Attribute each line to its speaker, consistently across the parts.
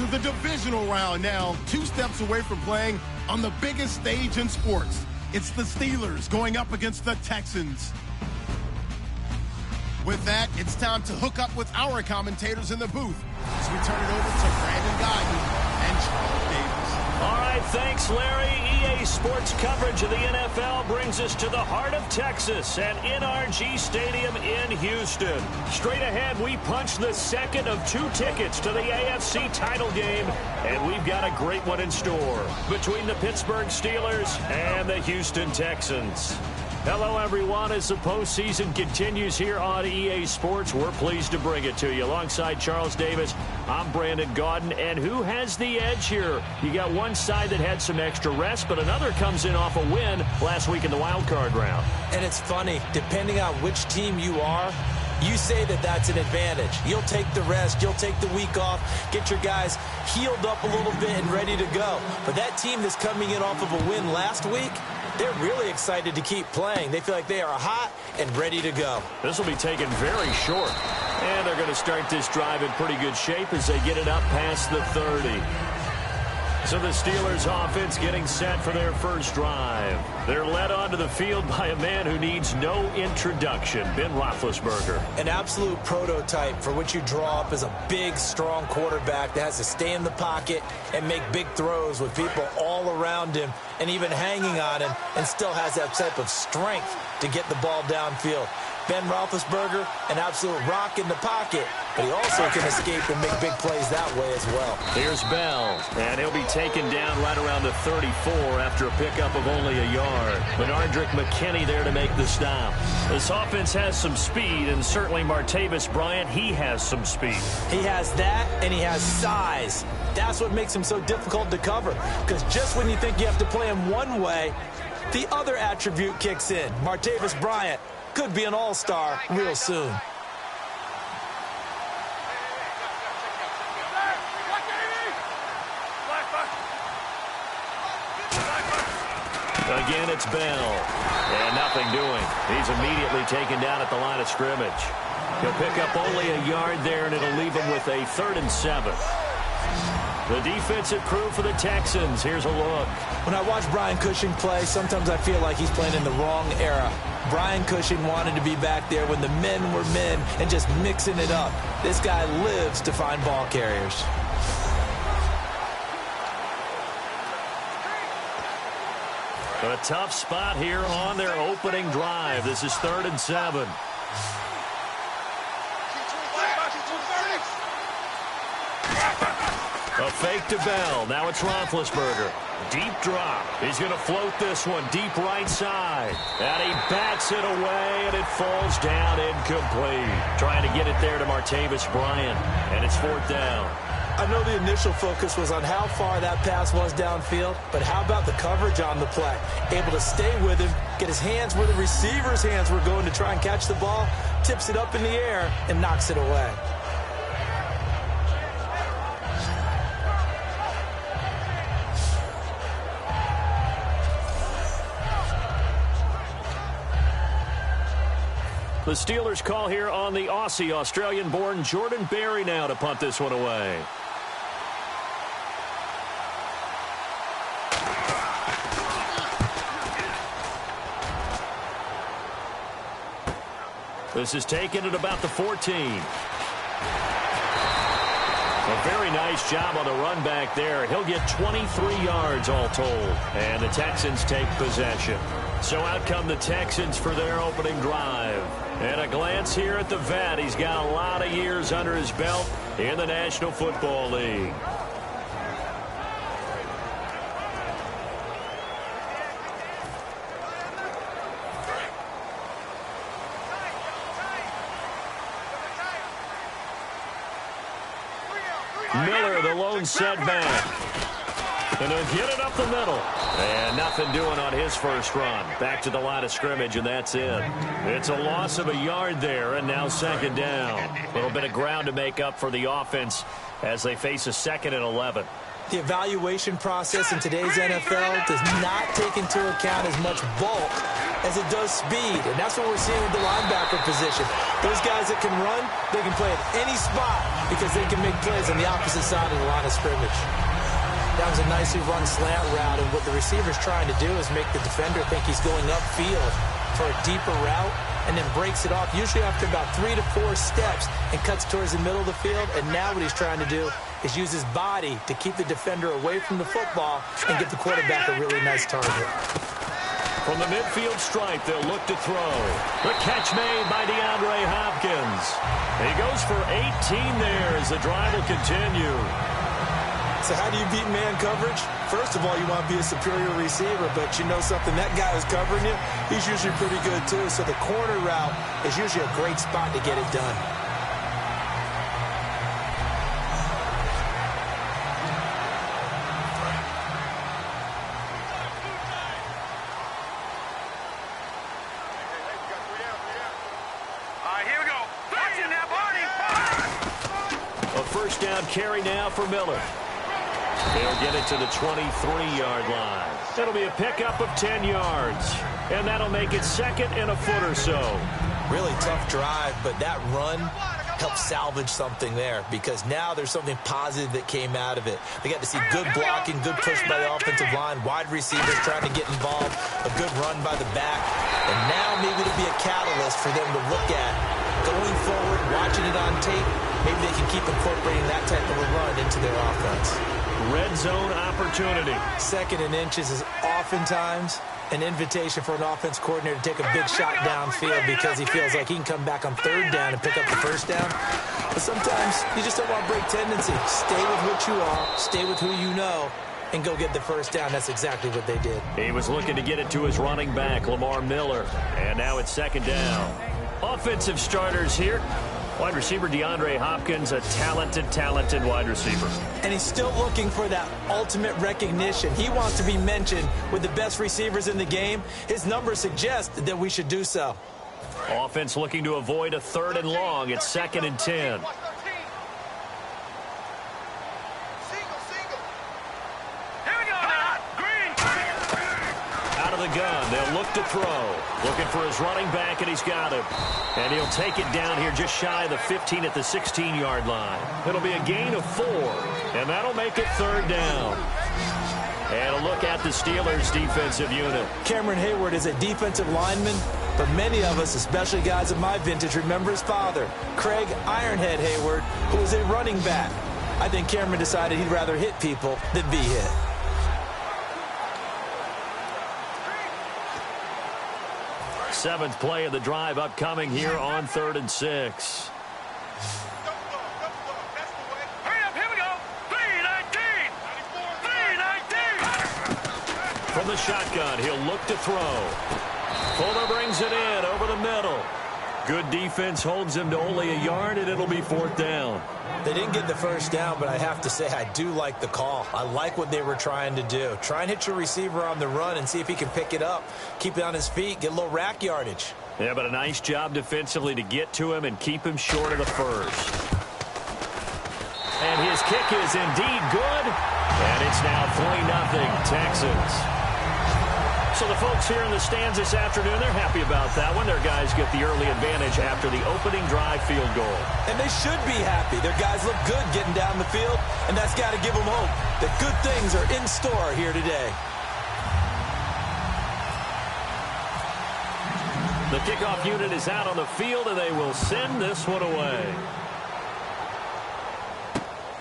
Speaker 1: to the divisional round now, 2 steps away from playing on the biggest stage in sports. It's the Steelers going up against the Texans. With that, it's time to hook up with our commentators in the booth as we turn it over to Brandon Godden and Charles Davis.
Speaker 2: All right, thanks, Larry. EA Sports coverage of the NFL brings us to the heart of Texas at NRG Stadium in Houston. Straight ahead, we punch the second of 2 tickets to the AFC title game, and we've got a great one in store between the Pittsburgh Steelers and the Houston Texans. Hello, everyone. As the postseason continues here on EA Sports, we're pleased to bring it to you. Alongside Charles Davis, I'm Brandon Gaudin. And who has the edge here? You got one side that had some extra rest, but another comes in off a win last week in the wild card round.
Speaker 3: And it's funny, depending on which team you are, you say that that's an advantage. You'll take the rest, you'll take the week off, get your guys healed up a little bit and ready to go. But that team that's coming in off of a win last week, they're really excited to keep playing. They feel like they are hot and ready to go.
Speaker 2: This will be taken very short. And they're going to start this drive in pretty good shape as they get it up past the 30. So the Steelers offense getting set for their first drive. They're led onto the field by a man who needs no introduction, Ben Roethlisberger.
Speaker 3: An absolute prototype for what you draw up as a big, strong quarterback that has to stay in the pocket and make big throws with people all around him and even hanging on him, and still has that type of strength to get the ball downfield. Ben Roethlisberger, an absolute rock in the pocket, but he also can escape and make big plays that way as well.
Speaker 2: Here's Bell, and he'll be taken down right around the 34 after a pickup of only a yard. Benardrick McKinney there to make the stop. This offense has some speed, and certainly Martavis Bryant, he has some speed.
Speaker 3: He has that, and he has size. That's what makes him so difficult to cover, because just when you think you have to play him one way, the other attribute kicks in. Martavis Bryant could be an all-star real soon.
Speaker 2: Again, it's Bell. And nothing doing. He's immediately taken down at the line of scrimmage. He'll pick up only a yard there, and it'll leave him with a 3rd and 7. The defensive crew for the Texans. Here's a look.
Speaker 3: When I watch Brian Cushing play, sometimes I feel like he's playing in the wrong era. Brian Cushing wanted to be back there when the men were men and just mixing it up. This guy lives to find ball carriers.
Speaker 2: A tough spot here on their opening drive. This is 3rd and 7. A fake to Bell. Now it's Roethlisberger. Deep drop. He's going to float this one deep right side. And he bats it away, and it falls down incomplete. Trying to get it there to Martavis Bryant. And it's 4th down.
Speaker 3: I know the initial focus was on how far that pass was downfield, but how about the coverage on the play? Able to stay with him, get his hands where the receiver's hands were going to try and catch the ball, tips it up in the air, and knocks it away.
Speaker 2: The Steelers call here on the Aussie, Australian-born Jordan Berry now to punt this one away. This is taken at about the 14. A very nice job on the run back there. He'll get 23 yards all told. And the Texans take possession. So out come the Texans for their opening drive. And a glance here at the vet. He's got a lot of years under his belt in the National Football League. Miller, the lone setback. And he'll get it up the middle. And nothing doing on his first run. Back to the line of scrimmage, and that's it. It's a loss of a yard there, and now second down. A little bit of ground to make up for the offense as they face a 2nd and 11.
Speaker 3: The evaluation process in today's NFL does not take into account as much bulk as it does speed, and that's what we're seeing with the linebacker position. Those guys that can run, they can play at any spot because they can make plays on the opposite side of the line of scrimmage. That was a nicely run slant route, and what the receiver's trying to do is make the defender think he's going upfield for a deeper route and then breaks it off, usually after about 3 to 4 steps, and cuts towards the middle of the field. And now what he's trying to do is use his body to keep the defender away from the football and get the quarterback a really nice target.
Speaker 2: From the midfield stripe, they'll look to throw. The catch made by DeAndre Hopkins. He goes for 18 there as the drive will continue.
Speaker 3: So how do you beat man coverage? First of all, you want to be a superior receiver, but you know something, that guy who's covering you, he's usually pretty good too. So the corner route is usually a great spot to get it done.
Speaker 2: A first down carry now for Miller. They'll get it to the 23-yard line. It'll be a pickup of 10 yards. And that'll make it 2nd and a foot or so.
Speaker 3: Really tough drive, but that run helped salvage something there because now there's something positive that came out of it. They got to see good blocking, good push by the offensive line, wide receivers trying to get involved, a good run by the back. And now maybe it'll be a catalyst for them to look at going forward, watching it on tape. Maybe they can keep incorporating that type of a run into their offense.
Speaker 2: Red zone opportunity.
Speaker 3: 2nd and inches is oftentimes an invitation for an offense coordinator to take a big shot downfield because he feels like he can come back on 3rd down and pick up the first down. But sometimes you just don't want to break tendency. Stay with what you are, stay with who you know, and go get the first down. That's exactly what they did.
Speaker 2: He was looking to get it to his running back, Lamar Miller. And now it's 2nd down. Offensive starters here. Wide receiver DeAndre Hopkins, a talented wide receiver.
Speaker 3: And he's still looking for that ultimate recognition. He wants to be mentioned with the best receivers in the game. His numbers suggest that we should do so.
Speaker 2: Offense looking to avoid a 3rd and long. It's 2nd and 10. Out of the gun, they'll look to throw. Looking for his running back, and he's got him. And he'll take it down here just shy of the 15 at the 16-yard line. It'll be a gain of 4, and that'll make it 3rd down. And a look at the Steelers' defensive unit.
Speaker 3: Cameron Hayward is a defensive lineman, but many of us, especially guys of my vintage, remember his father, Craig Ironhead Hayward, who was a running back. I think Cameron decided he'd rather hit people than be hit.
Speaker 2: Seventh play of the drive upcoming here on 3rd and 6. From the shotgun, he'll look to throw. Fuller brings it in over the middle. Good defense holds him to only a yard, and it'll be 4th down.
Speaker 3: They didn't get the first down, but I have to say I do like the call. I like what they were trying to do. Try and hit your receiver on the run and see if he can pick it up. Keep it on his feet, get a little rack yardage.
Speaker 2: Yeah, but a nice job defensively to get to him and keep him short of the first. And his kick is indeed good. And it's now 3-0 Texans. So the folks here in the stands this afternoon, they're happy about that one. Their guys get the early advantage after the opening drive field goal.
Speaker 3: And they should be happy. Their guys look good getting down the field, and that's got to give them hope that good things are in store here today.
Speaker 2: The kickoff unit is out on the field, and they will send this one away.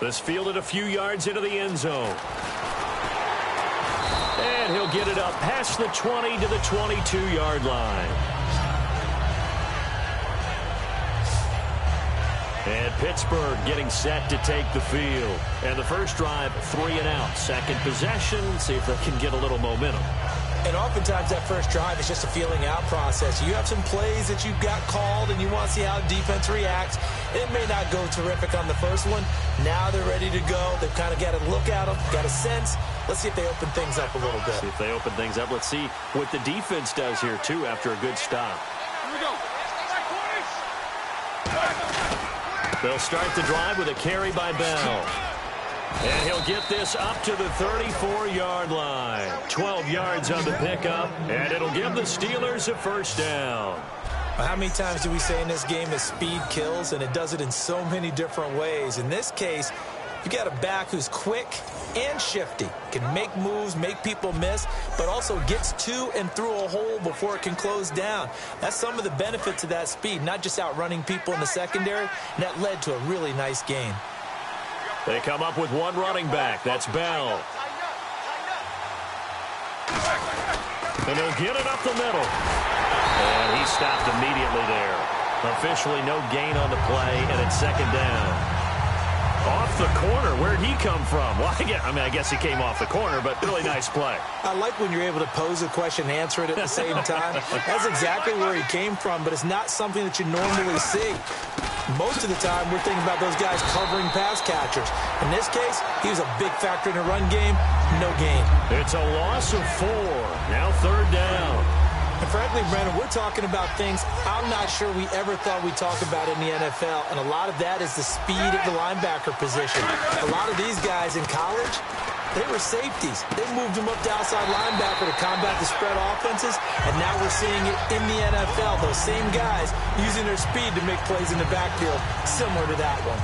Speaker 2: This fielded a few yards into the end zone. And he'll get it up past the 20 to the 22-yard line. And Pittsburgh getting set to take the field. And the first drive, 3 and out. Second possession, see if they can get a little momentum.
Speaker 3: And oftentimes that first drive is just a feeling out process. You have some plays that you've got called and you want to see how defense reacts. It may not go terrific on the first one. Now they're ready to go. They've kind of got a look at them, got a sense. Let's see if they open things up a little bit.
Speaker 2: See if they open things up. Let's see what the defense does here, too, after a good stop.
Speaker 4: Here we go.
Speaker 2: They'll start the drive with a carry by Bell. And he'll get this up to the 34-yard line. 12 yards on the pickup, and it'll give the Steelers a first down.
Speaker 3: How many times do we say in this game that speed kills, and it does it in so many different ways? In this case, you got a back who's quick and shifty, can make moves, make people miss, but also gets to and through a hole before it can close down. That's some of the benefits of that speed, not just outrunning people in the secondary, and that led to a really nice gain.
Speaker 2: They come up with one running back. That's Bell. And he'll get it up the middle. And he stopped immediately there. Officially no gain on the play, and it's second down. Off the corner. Where'd he come from? Well, I guess he came off the corner, but really nice play.
Speaker 3: I like when you're able to pose a question and answer it at the same time. That's exactly where he came from, but it's not something that you normally see. Most of the time, we're thinking about those guys covering pass catchers. In this case, he was a big factor in the run game. No gain.
Speaker 2: It's a loss of 4. Now third down.
Speaker 3: And frankly, Brandon, we're talking about things I'm not sure we ever thought we'd talk about in the NFL, and a lot of that is the speed of the linebacker position. A lot of these guys in college, they were safeties. They moved them up to outside linebacker to combat the spread offenses, and now we're seeing it in the NFL. Those same guys using their speed to make plays in the backfield, similar to that one.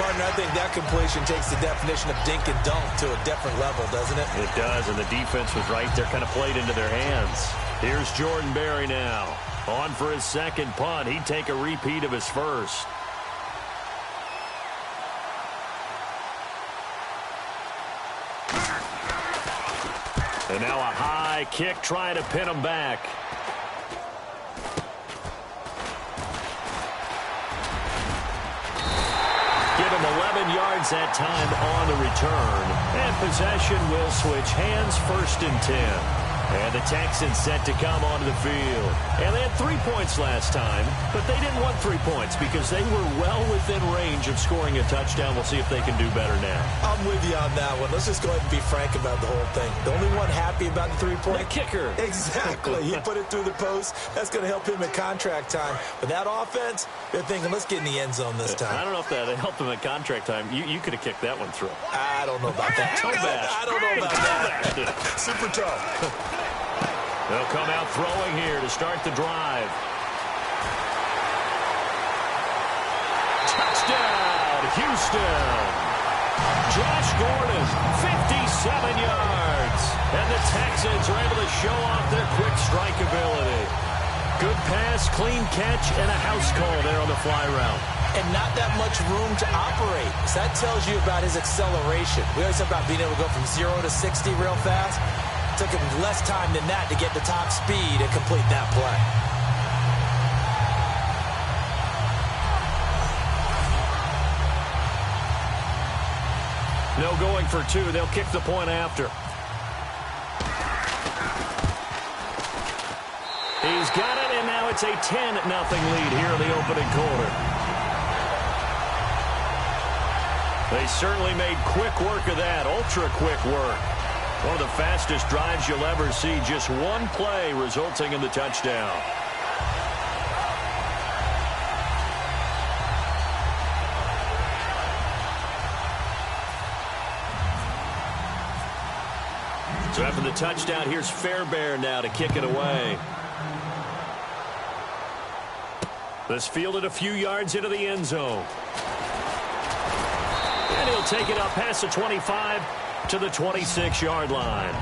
Speaker 3: Partner, I think that completion takes the definition of dink and dunk to a different level, doesn't it?
Speaker 2: It does, and the defense was right there, kind of played into their hands. Here's Jordan Berry now. On for his second punt. He'd take a repeat of his first. And now a high kick trying to pin him back. Give him 11 yards that time on the return. And possession will switch hands, 1st and 10. And the Texans set to come onto the field. And they had 3 points last time, but they didn't want 3 points because they were well within range of scoring a touchdown. We'll see if they can do better now.
Speaker 3: I'm with you on that one. Let's just go ahead and be frank about the whole thing. The only one happy about the 3-point?
Speaker 2: The kicker.
Speaker 3: Exactly. He put it through the post. That's going to help him at contract time. But that offense, they're thinking, let's get in the end zone this time.
Speaker 2: I don't know if that helped him at contract time. You could have kicked that one through.
Speaker 3: I don't know about that.
Speaker 2: Toe bash.
Speaker 3: I don't know about that. Super toe.
Speaker 2: They'll come out throwing here to start the drive. Touchdown, Houston. Josh Gordon, 57 yards. And the Texans are able to show off their quick strike ability. Good pass, clean catch, and a house call there on the fly route.
Speaker 3: And not that much room to operate. So that tells you about his acceleration. We always talk about being able to go from 0 to 60 real fast. Took him less time than that to get the top speed and complete that play.
Speaker 2: No going for 2. They'll kick the point after. He's got it, and now it's a 10-0 lead here in the opening quarter. They certainly made quick work of that, ultra-quick work. One of the fastest drives you'll ever see. Just one play resulting in the touchdown. So after the touchdown, here's Fairbairn now to kick it away. This fielded a few yards into the end zone. And he'll take it up past the 25 to the 26-yard line.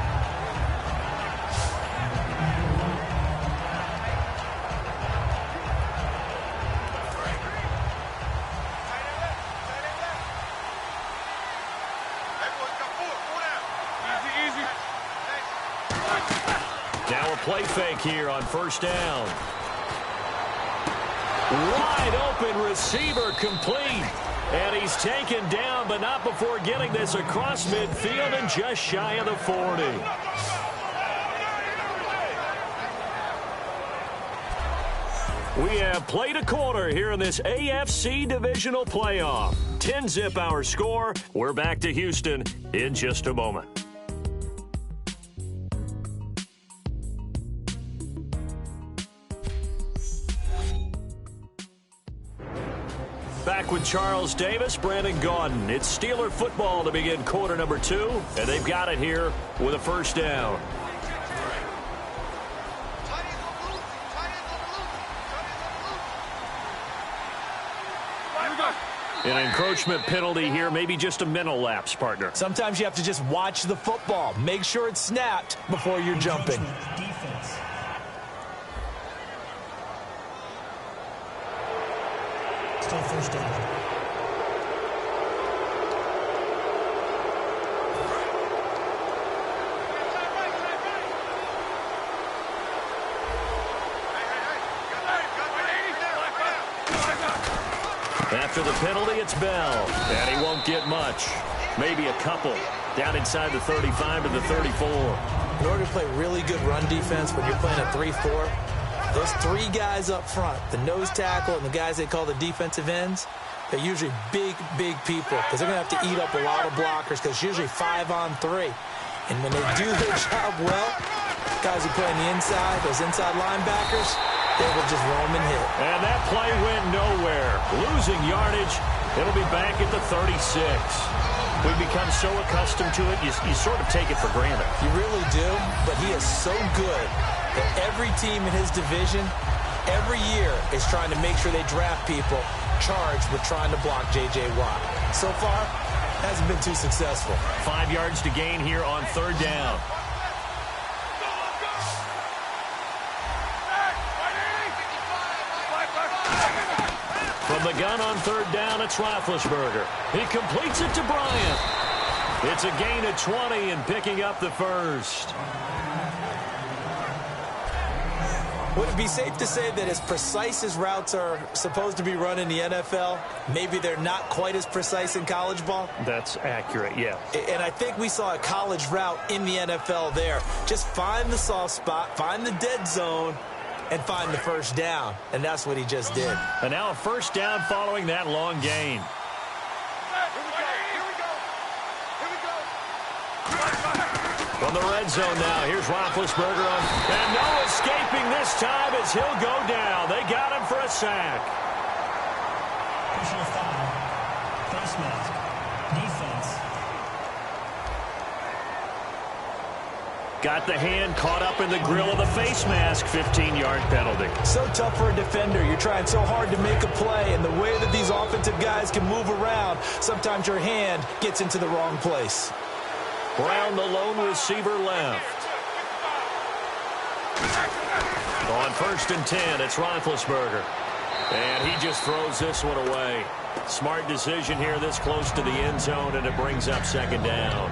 Speaker 2: Now a play fake here on first down. Wide open receiver complete. And he's taken down, but not before getting this across midfield and just shy of the 40. We have played a quarter here in this AFC divisional playoff. 10-zip our score. We're back to Houston in just a moment. Back with Charles Davis, Brandon Gaudin. It's Steeler football to begin quarter number 2, and they've got it here with a first down. An encroachment penalty here, maybe just a mental lapse, partner.
Speaker 3: Sometimes you have to just watch the football. Make sure it's snapped before you're jumping.
Speaker 4: Defense. Still first down.
Speaker 2: After the penalty, it's Bell, and he won't get much. Maybe a couple. Down inside the 35 to the 34.
Speaker 3: In order to play really good run defense when you're playing a 3-4, those 3 guys up front, the nose tackle and the guys they call the defensive ends, they're usually big people because they're going to have to eat up a lot of blockers because it's usually 5-on-3. And when they do their job well, guys who play on the inside, those inside linebackers, they will just roam and hit.
Speaker 2: And that play went nowhere. Losing yardage. It'll be back at the 36. We've become so accustomed to it, you sort of take it for granted.
Speaker 3: You really do, but he is so good that every team in his division, every year, is trying to make sure they draft people charged with trying to block J.J. Watt. So far, hasn't been too successful.
Speaker 2: 5 yards to gain here on third down. From the gun on third down, it's Roethlisberger. He completes it to Bryant. It's a gain of 20 and picking up the first.
Speaker 3: Would it be safe to say that as precise as routes are supposed to be run in the NFL, maybe they're not quite as precise in college ball?
Speaker 2: That's accurate, yeah.
Speaker 3: And I think we saw a college route in the NFL there. Just find the soft spot, find the dead zone, and find the first down. And that's what he just did.
Speaker 2: And now a first down following that long gain. From the red zone now, here's Roethlisberger on. And no escaping this time as he'll go down. They got him for a sack.
Speaker 4: Personal foul. Face mask. Defense.
Speaker 2: Got the hand caught up in the grill of the face mask. 15-yard penalty.
Speaker 3: So tough for a defender. You're trying so hard to make a play, and the way that these offensive guys can move around, sometimes your hand gets into the wrong place.
Speaker 2: Brown, the lone receiver, left. On 1st and 10, it's Roethlisberger. And he just throws this one away. Smart decision here this close to the end zone, and it brings up second down.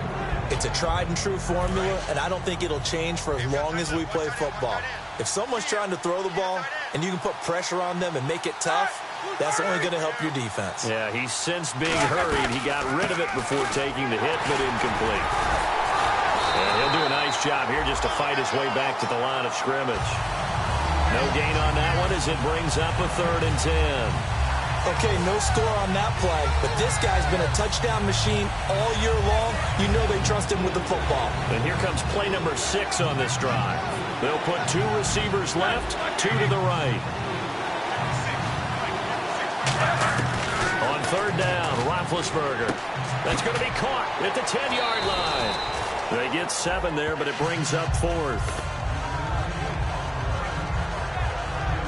Speaker 3: It's a tried-and-true formula, and I don't think it'll change for as long as we play football. If someone's trying to throw the ball and you can put pressure on them and make it tough, that's only going to help your defense.
Speaker 2: Yeah, he's sensed being hurried. He got rid of it before taking the hit, but incomplete. And he'll do a nice job here just to fight his way back to the line of scrimmage. No gain on that one as it brings up a 3rd and 10.
Speaker 3: Okay, no score on that play, but this guy's been a touchdown machine all year long. You know they trust him with the football.
Speaker 2: And here comes play number 6 on this drive. They'll put 2 receivers left, 2 to the right. On 3rd down, Roethlisberger. That's going to be caught at the 10-yard line. They get 7 there, but it brings up 4th.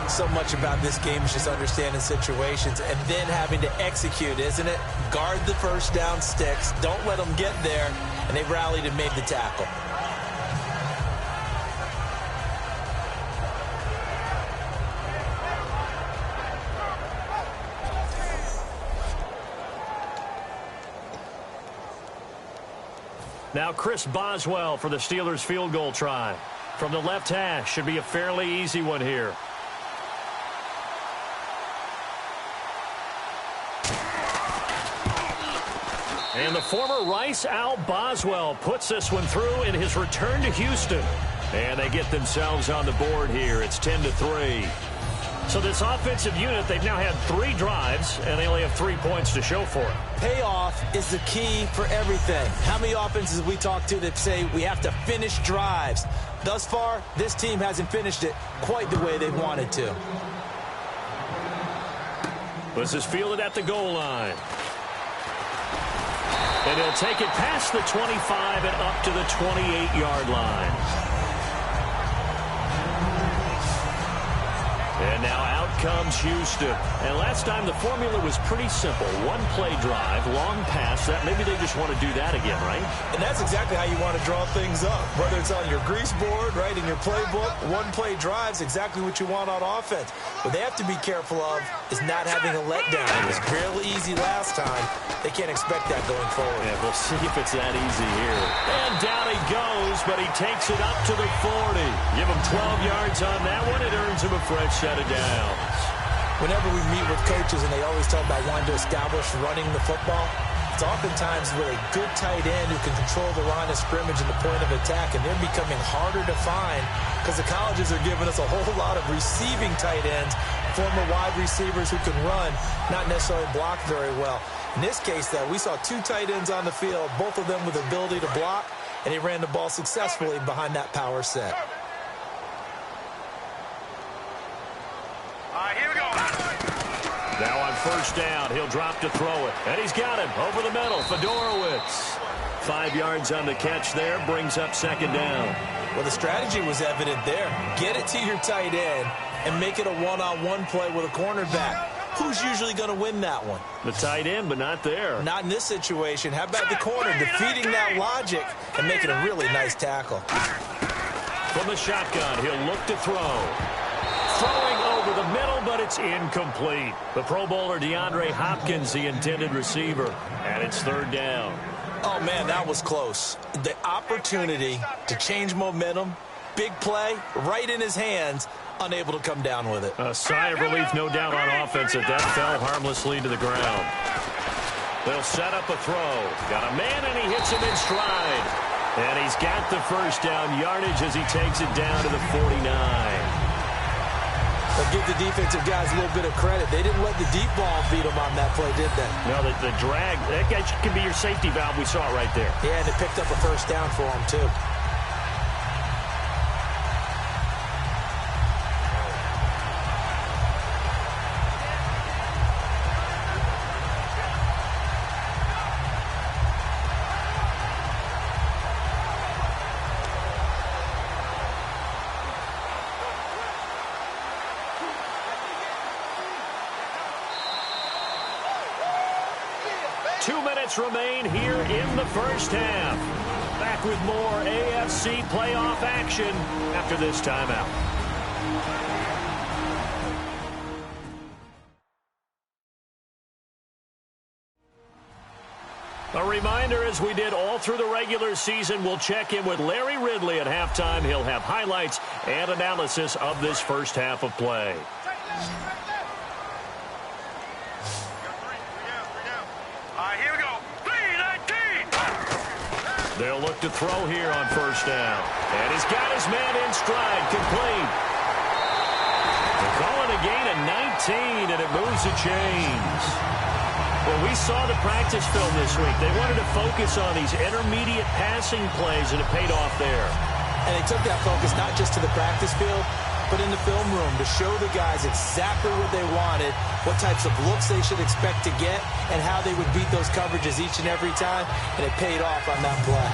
Speaker 3: So much about this game is just understanding situations and then having to execute, isn't it? Guard the first down sticks. Don't let them get there. And they rallied and made the tackle.
Speaker 2: Now Chris Boswell for the Steelers field goal try. From the left hash, should be a fairly easy one here. And the former Rice Al Boswell puts this one through in his return to Houston. And they get themselves on the board here. It's 10-3. So this offensive unit, they've now had 3 drives, and they only have 3 points to show for it.
Speaker 3: Payoff is the key for everything. How many offenses we talk to that say we have to finish drives? Thus far, this team hasn't finished it quite the way they wanted to.
Speaker 2: This is fielded at the goal line. And he'll take it past the 25 and up to the 28-yard line. And now out comes Houston. And last time the formula was pretty simple. 1-play drive, long pass. That maybe they just want to do that again, right?
Speaker 3: And that's exactly how you want to draw things up. Whether it's on your grease board, right, in your playbook, 1-play drive's exactly what you want on offense. What they have to be careful of is not having a letdown. It was fairly easy last time. They can't expect that going forward.
Speaker 2: Yeah, we'll see if it's that easy here. And down he goes, but he takes it up to the 40. Give him 12 yards on that one. It earns him a fresh set of downs.
Speaker 3: Whenever we meet with coaches and they always talk about wanting to establish running the football, it's oftentimes with a good tight end who can control the line of scrimmage and the point of attack, and they're becoming harder to find because the colleges are giving us a whole lot of receiving tight ends, former wide receivers who can run, not necessarily block very well. In this case, though, we saw 2 tight ends on the field, both of them with the ability to block, and he ran the ball successfully behind that power set.
Speaker 5: Here we go.
Speaker 2: Now on first down, he'll drop to throw it. And he's got him over the middle. Fedorowicz. 5 yards on the catch there, brings up second down.
Speaker 3: Well, the strategy was evident there. Get it to your tight end and make it a one-on-one play with a cornerback. Who's usually going to win that one?
Speaker 2: The tight end, but not there.
Speaker 3: Not in this situation. How about the corner defeating that logic and making a really nice tackle?
Speaker 2: From the shotgun, he'll look to throw. Throwing over the middle, but it's incomplete. The Pro Bowler DeAndre Hopkins, the intended receiver, and it's third down.
Speaker 3: Oh, man, that was close. The opportunity to change momentum, big play, right in his hands, unable to come down with it.
Speaker 2: A sigh of relief, no doubt, on offense that fell harmlessly to the ground. They'll set up a throw. Got a man, and he hits him in stride. And he's got the first down yardage as he takes it down to the 49.
Speaker 3: But give the defensive guys a little bit of credit. They didn't let the deep ball beat them on that play, did they?
Speaker 2: No, the drag, that can be your safety valve. We saw it right there.
Speaker 3: Yeah, and it picked up a first down for them, too.
Speaker 2: Remain here in the first half. Back with more AFC playoff action after this timeout. A reminder, as we did all through the regular season, we'll check in with Larry Ridley at halftime. He'll have highlights and analysis of this first half of play. They'll look to throw here on first down. And he's got his man in stride, complete. They're calling a gain of 19, and it moves the chains. Well, we saw the practice film this week. They wanted to focus on these intermediate passing plays, and it paid off there.
Speaker 3: And they took that focus not just to the practice field, but in the film room to show the guys exactly what they wanted, what types of looks they should expect to get, and how they would beat those coverages each and every time, and it paid off on that play.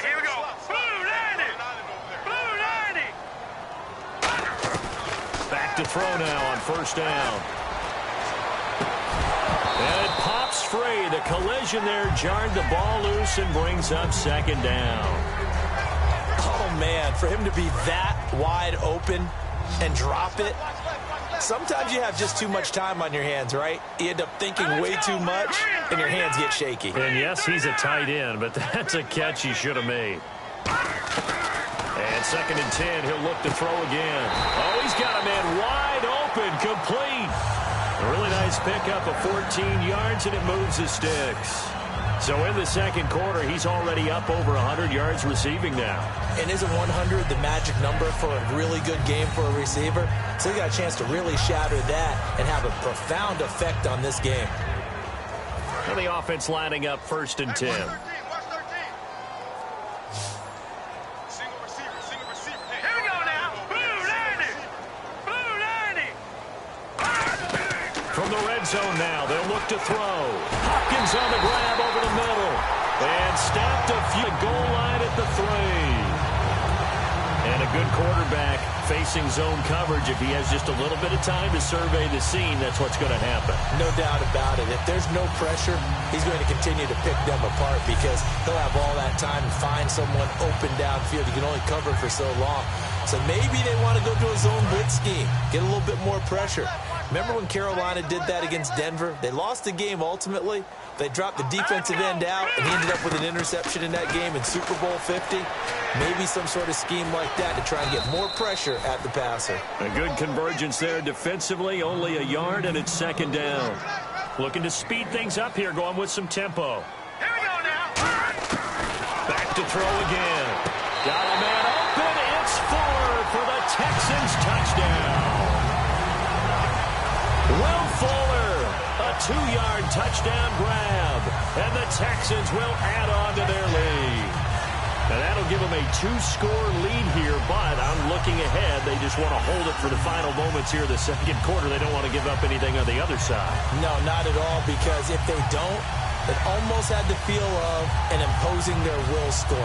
Speaker 5: Here we go. Blue 90! Blue 90!
Speaker 2: Back to throw now on first down. And it pops free. The collision there jarred the ball loose and brings up second down.
Speaker 3: Oh, man, for him to be that wide open and drop it, sometimes you have just too much time on your hands, right? You end up thinking way too much, and your hands get shaky.
Speaker 2: And yes, he's a tight end, but that's a catch he should have made. And second and 10, he'll look to throw again. Oh, he's got a man wide open. up and complete. A really nice pickup of 14 yards, and it moves the sticks. So in the second quarter, he's already up over 100 yards receiving now.
Speaker 3: And isn't 100 the magic number for a really good game for a receiver? So he got a chance to really shatter that and have a profound effect on this game.
Speaker 2: And the offense lining up 1st and 10.
Speaker 5: Watch 13. Single receiver. Here we go now. Blue landing.
Speaker 2: From the red zone now, they'll look to throw. Hopkins on the grab over the middle. And stopped a few goal line at the 3. And a good quarterback facing zone coverage. If he has just a little bit of time to survey the scene, that's what's going to happen.
Speaker 3: No doubt about it. If there's no pressure, he's going to continue to pick them apart because he'll have all that time to find someone open downfield. He can only cover for so long. So maybe they want to go to a zone blitz scheme, get a little bit more pressure. Remember when Carolina did that against Denver? They lost the game ultimately. They dropped the defensive end out, and he ended up with an interception in that game in Super Bowl 50. Maybe some sort of scheme like that to try and get more pressure at the passer.
Speaker 2: A good convergence there defensively, only a yard, and it's 2nd down. Looking to speed things up here, going with some tempo.
Speaker 5: Here we go now.
Speaker 2: Back to throw again. Got a man open. It's Fuller for the Texans touchdown. Will Fuller, a 2-yard touchdown grab, and the Texans will add on to their lead. And that'll give them a 2-score lead here, but I'm looking ahead. They just want to hold it for the final moments here of the second quarter. They don't want to give up anything on the other side.
Speaker 3: No, not at all, because if they don't, it almost had the feel of an imposing their will score.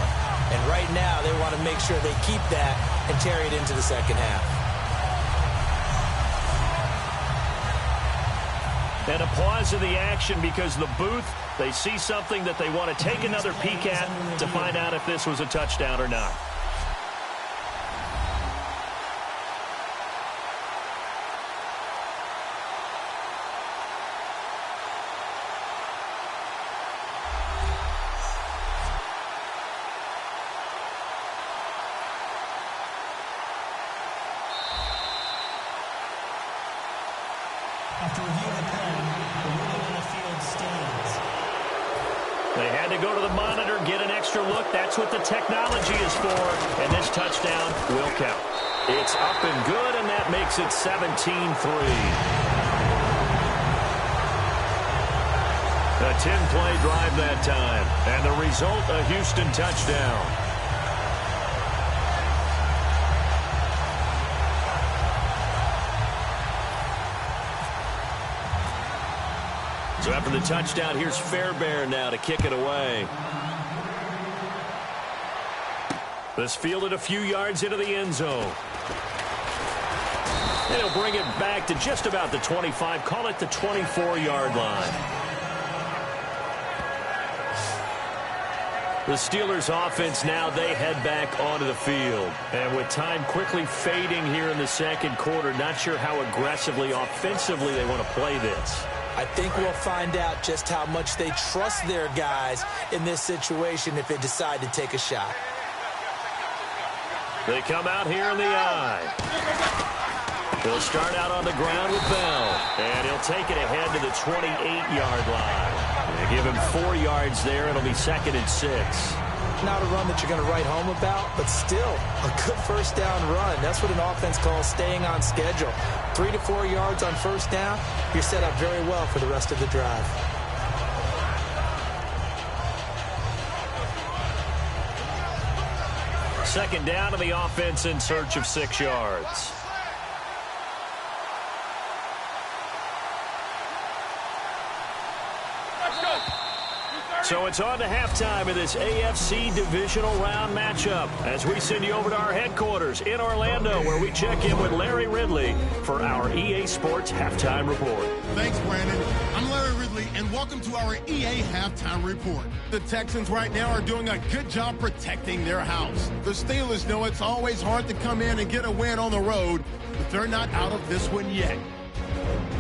Speaker 3: And right now, they want to make sure they keep that and carry it into the second half.
Speaker 2: And a pause in the action because the booth, they see something that they want to take another peek at to find out if this was a touchdown or not.
Speaker 4: After review of the play, the ruling on the field stands.
Speaker 2: They had to go to the monitor, get an extra look. That's what the technology is for. And this touchdown will count. It's up and good, and that makes it 17-3. A 10-play drive that time. And the result, a Houston touchdown. So after the touchdown, here's Fairbairn now to kick it away. This fielded a few yards into the end zone. And he'll bring it back to just about the 25, call it the 24-yard line. The Steelers offense now, they head back onto the field. And with time quickly fading here in the second quarter, not sure how aggressively, offensively they want to play this.
Speaker 3: I think we'll find out just how much they trust their guys in this situation if they decide to take a shot.
Speaker 2: They come out here in the eye. He'll start out on the ground with Bell. And he'll take it ahead to the 28-yard line. They give him 4 yards there. It'll be 2nd and 6.
Speaker 3: Not a run that you're going to write home about, but still a good first down run. That's what an offense calls staying on schedule. 3 to 4 yards on first down, you're set up very well for the rest of the drive.
Speaker 2: Second down to the offense in search of 6 yards. So it's on to halftime of this AFC divisional round matchup as we send you over to our headquarters in Orlando where we check in with Larry Ridley for our EA Sports Halftime Report.
Speaker 1: Thanks, Brandon. I'm Larry Ridley, and welcome to our EA Halftime Report. The Texans right now are doing a good job protecting their house. The Steelers know it's always hard to come in and get a win on the road, but they're not out of this one yet.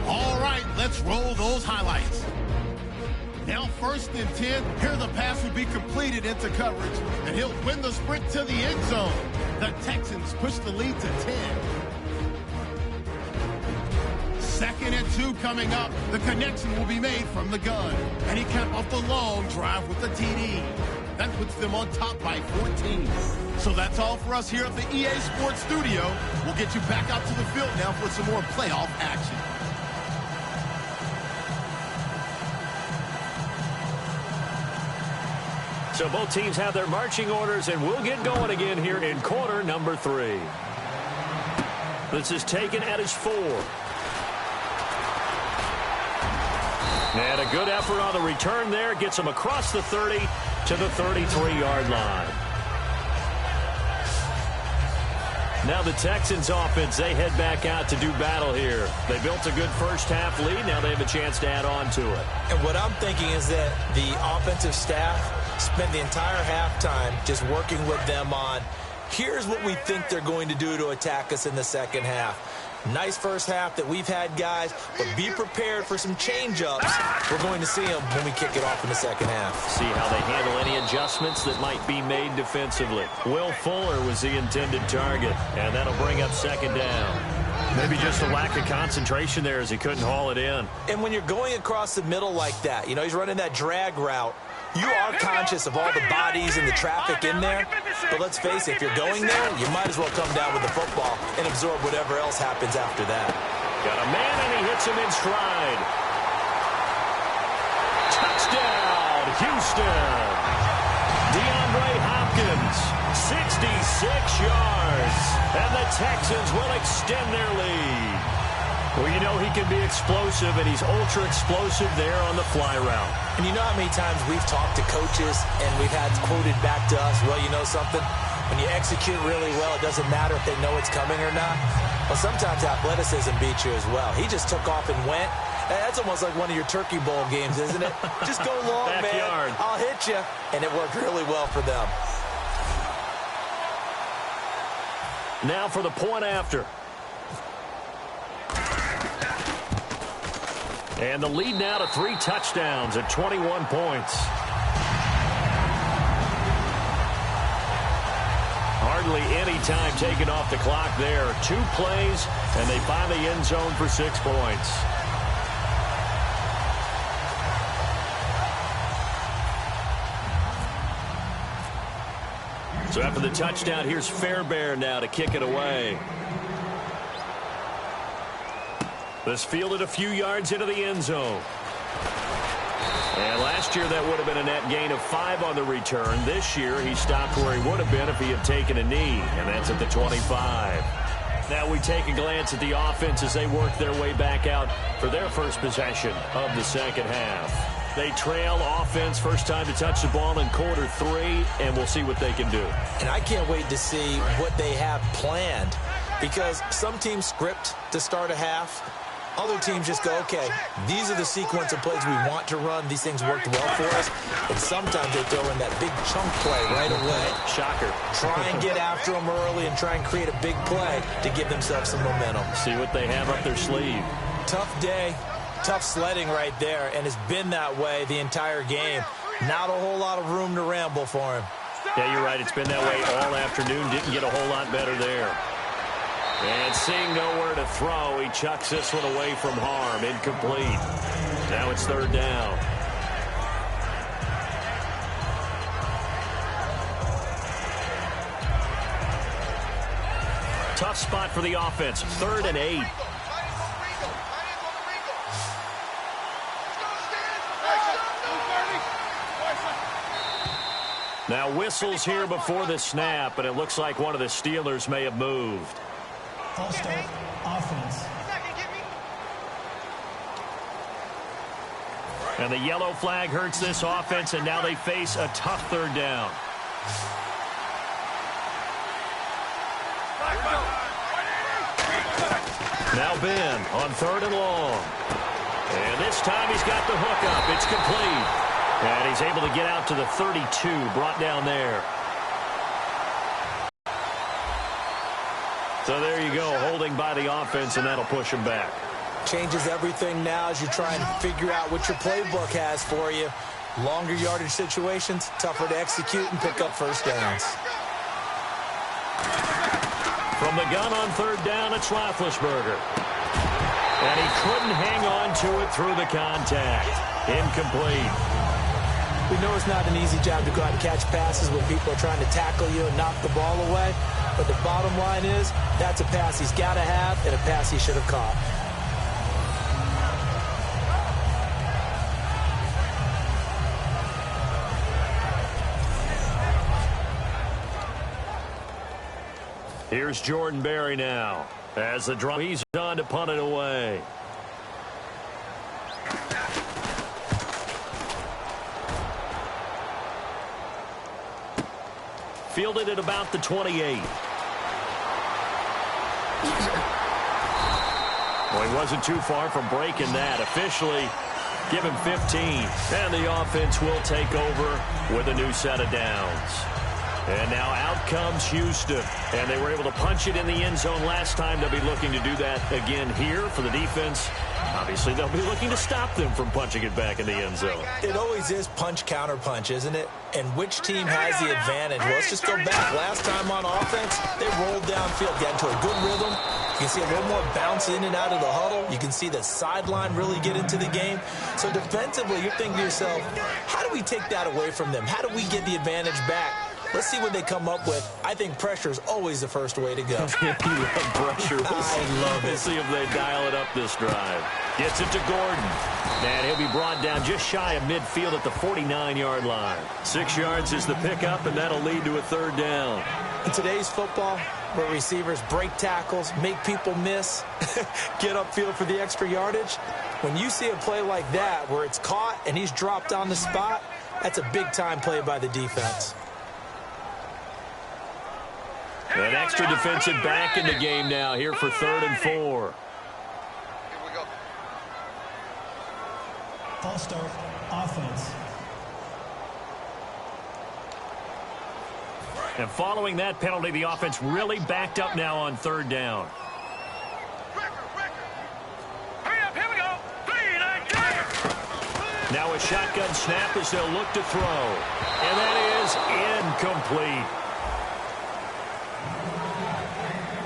Speaker 1: All right, let's roll those highlights. Now 1st and 10. Here the pass will be completed into coverage, and he'll win the sprint to the end zone. The Texans push the lead to 10. 2nd and 2 coming up. The connection will be made from the gun. And he capped off the long drive with the TD. That puts them on top by 14. So that's all for us here at the EA Sports Studio. We'll get you back out to the field now for some more playoff action.
Speaker 2: So both teams have their marching orders, and we'll get going again here in quarter number 3. This is taken at his 4. And a good effort on the return there. Gets him across the 30 to the 33-yard line. Now the Texans offense, they head back out to do battle here. They built a good first half lead. Now they have a chance to add on to it.
Speaker 3: And what I'm thinking is that the offensive staff spent the entire halftime just working with them on, here's what we think they're going to do to attack us in the second half. Nice first half that we've had, guys, but be prepared for some change-ups. We're going to see them when we kick it off in the second half.
Speaker 2: See how they handle any adjustments that might be made defensively. Will Fuller was the intended target, and that'll bring up 2nd down. Maybe just a lack of concentration there as he couldn't haul it in.
Speaker 3: And when you're going across the middle like that, you know, he's running that drag route, you are conscious of all the bodies and the traffic in there. But let's face it, if you're going there, you might as well come down with the football and absorb whatever else happens after that.
Speaker 2: Got a man, and he hits him in stride. Touchdown, Houston. DeAndre Hopkins, 66 yards. And the Texans will extend their lead. Well, you know he can be explosive, and he's ultra-explosive there on the fly route.
Speaker 3: And you know how many times we've talked to coaches and we've had quoted back to us, well, you know something? When you execute really well, it doesn't matter if they know it's coming or not. Well, sometimes athleticism beats you as well. He just took off and went. That's almost like one of your Turkey Bowl games, isn't it? Just go long,
Speaker 2: Backyard.
Speaker 3: man. I'll hit you. And it worked really well for them.
Speaker 2: Now for the point after. And the lead now to 3 touchdowns at 21 points. Hardly any time taken off the clock there. 2 plays, and they find the end zone for 6 points. So after the touchdown, here's Fairbairn now to kick it away. This fielded a few yards into the end zone. And last year, that would have been a net gain of 5 on the return. This year, he stopped where he would have been if he had taken a knee, and that's at the 25. Now we take a glance at the offense as they work their way back out for their first possession of the second half. They trail offense, first time to touch the ball in quarter 3, and we'll see what they can do.
Speaker 3: And I can't wait to see what they have planned, because some teams script to start a half. Other teams just go, okay, these are the sequence of plays we want to run. These things worked well for us. And sometimes they throw in that big chunk play right away.
Speaker 2: Shocker.
Speaker 3: Try and get after them early and try and create a big play to give themselves some momentum.
Speaker 2: See what they have up their sleeve.
Speaker 3: Tough day, tough sledding right there, and it's been that way the entire game. Not a whole lot of room to ramble for him.
Speaker 2: Yeah, you're right. It's been that way all afternoon. Didn't get a whole lot better there. And seeing nowhere to throw, he chucks this one away from harm. Incomplete. Now it's 3rd down. Tough spot for the offense. 3rd and 8. Now whistles here before the snap, and it looks like one of the Steelers may have moved.
Speaker 4: False start, offense.
Speaker 2: And the yellow flag hurts this offense, and now they face a tough 3rd down. Now Ben on 3rd and long. And this time he's got the hook up. It's complete. And he's able to get out to the 32, brought down there. So there you go, holding by the offense, and that'll push him back.
Speaker 3: Changes everything now as you try and figure out what your playbook has for you. Longer yardage situations, tougher to execute and pick up first downs.
Speaker 2: From the gun on 3rd down, it's Roethlisberger. And he couldn't hang on to it through the contact. Incomplete.
Speaker 3: We know it's not an easy job to go out and catch passes when people are trying to tackle you and knock the ball away. But the bottom line is, that's a pass he's got to have and a pass he should have caught.
Speaker 2: Here's Jordan Berry now. As the draw, he's on to punt it away. Fielded at about the 28. Well, he wasn't too far from breaking that. Officially, give him 15. And the offense will take over with a new set of downs. And now out comes Houston. And they were able to punch it in the end zone last time. They'll be looking to do that again here for the defense. Obviously, they'll be looking to stop them from punching it back in the end zone.
Speaker 3: It always is punch-counter-punch, isn't it? And which team has the advantage? Well, let's just go back. Last time on offense, they rolled downfield, got into a good rhythm. You can see a little more bounce in and out of the huddle. You can see the sideline really get into the game. So defensively, you're thinking to yourself, how do we take that away from them? How do we get the advantage back? Let's see what they come up with. I think pressure is always the first way to go.
Speaker 2: You love pressure.
Speaker 3: I love it.
Speaker 2: We'll see if they dial it up this drive. Gets it to Gordon. And he'll be brought down just shy of midfield at the 49-yard line. 6 yards is the pickup, and that'll lead to a third down.
Speaker 3: In today's football, where receivers break tackles, make people miss, get upfield for the extra yardage, when you see a play like that where it's caught and he's dropped on the spot, that's a big-time play by the defense.
Speaker 2: An extra defensive back in the game now here for 3rd and 4.
Speaker 5: Here we go.
Speaker 4: False start, offense.
Speaker 2: And following that penalty, the offense really backed up now on 3rd down.
Speaker 5: Hurry up, here we go. 3, 9,
Speaker 2: Now a shotgun snap as they'll look to throw. And that is incomplete.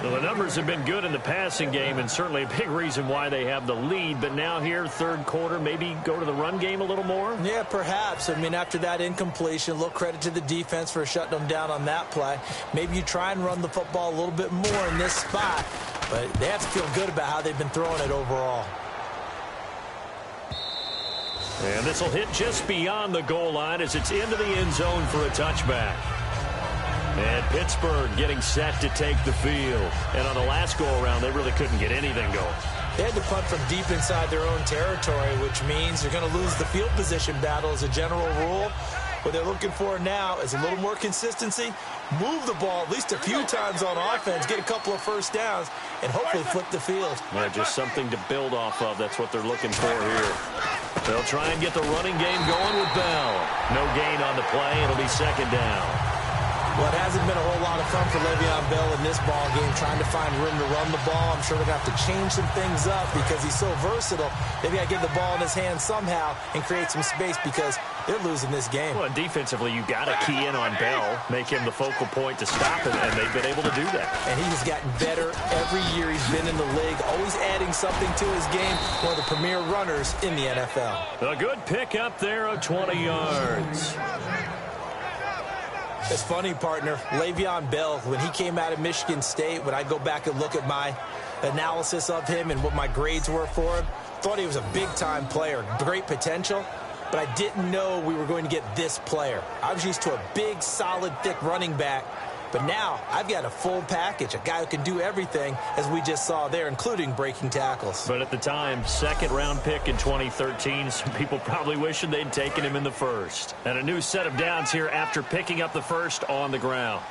Speaker 2: Well, the numbers have been good in the passing game and certainly a big reason why they have the lead. But now here, 3rd quarter, maybe go to the run game a little more?
Speaker 3: Yeah, perhaps. I mean, after that incompletion, a little credit to the defense for shutting them down on that play. Maybe you try and run the football a little bit more in this spot. But they have to feel good about how they've been throwing it overall.
Speaker 2: And this will hit just beyond the goal line as it's into the end zone for a touchback. And Pittsburgh getting set to take the field. And on the last go-around, they really couldn't get anything going.
Speaker 3: They had to punt from deep inside their own territory, which means they're going to lose the field position battle as a general rule. What they're looking for now is a little more consistency, move the ball at least a few times on offense, get a couple of first downs, and hopefully flip the field.
Speaker 2: Yeah, just something to build off of. That's what they're looking for here. They'll try and get the running game going with Bell. No gain on the play. It'll be 2nd down.
Speaker 3: Well, it hasn't been a whole lot of fun for Le'Veon Bell in this ball game, trying to find room to run the ball. I'm sure they're going to have to change some things up because he's so versatile. They've got to get the ball in his hands somehow and create some space because they're losing this game.
Speaker 2: Well, defensively, you've got to key in on Bell, make him the focal point to stop him, and they've been able to do that.
Speaker 3: And he has gotten better every year he's been in the league, always adding something to his game, one of the premier runners in the NFL.
Speaker 2: A good pickup there of 20 yards.
Speaker 3: It's funny, partner. Le'Veon Bell, when he came out of Michigan State, when I go back and look at my analysis of him and what my grades were for him, thought he was a big-time player, great potential, but I didn't know we were going to get this player. I was used to a big, solid, thick running back, but now I've got a full package, a guy who can do everything, as we just saw there, including breaking tackles.
Speaker 2: But at the time, 2nd-round pick in 2013, some people probably wishing they'd taken him in the 1st. And a new set of downs here after picking up the 1st on the ground.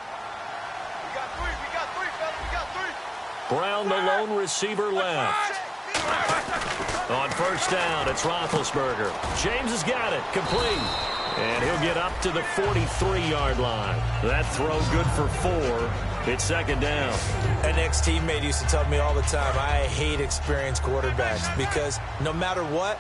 Speaker 5: We got 3, fellas, we got 3.
Speaker 2: Brown, the lone receiver, left. On 1st down, it's Roethlisberger. James has got it, complete. And he'll get up to the 43-yard line. That throw good for 4. It's 2nd down.
Speaker 3: An ex-teammate used to tell me all the time, I hate experienced quarterbacks because no matter what,